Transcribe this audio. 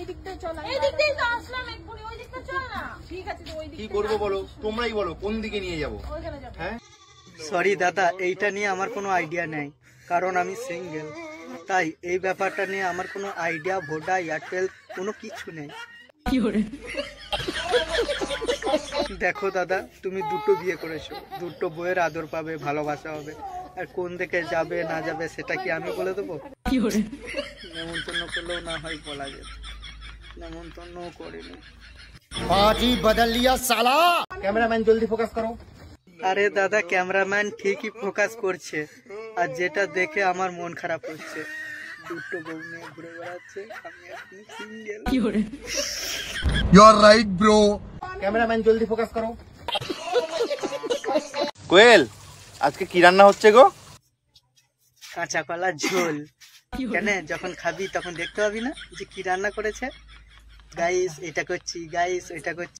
দিক দিয়ে চল, এই দিক দিয়ে তো আসলাম এক্ষুনি, ওই দিকটা চল না। ঠিক আছে, তো ওই দিক কি করবো বলো, তোমরাই বলো কোন দিকে নিয়ে যাবো। ওইখানে যাব। হ্যাঁ সরি দাদা, এইটা নিয়ে আমার কোনো আইডিয়া নেই, কারণ আমি সিঙ্গেল। তাই এই ব্যাপারটা নিয়ে আমার কোনো আইডিয়া, ভোডা, এয়ারটেল কোনো কিছু নেই। দেখো দাদা, তুমি দুটো বিয়ে করেছো, দুটো বইয়ের আদর পাবে, ভালোবাসা হবে, আর কোন দিকে যাবে না যাবে সেটা কি আমি বলে দেবো? নেমন্তন্ন করলেও না হয় বলা যেত, নেমন্তন্নও করিনি। पार्टी बदल लिया साला। ক্যামেরাম্যান জলদি ফোকাস করো। আরে দাদা, ক্যামেরাম্যান ঠিকই ফোকাস করছে, আর যেটা দেখে আমার মন খারাপ হচ্ছে, দুটো বউ নিয়ে ঘুরে বেড়াচ্ছে, আমি এখন single. You are right bro. Cameraman জলদি ফোকাস করো। কোয়েল, আজকে কি রান্না হচ্ছে গো? কাঁচা কলার ঝোল। কেন, যখন খাবি তখন দেখতে পাবি না যে কি রান্না করেছে? গাইস এটা করছি, গাইস ওইটা করছি।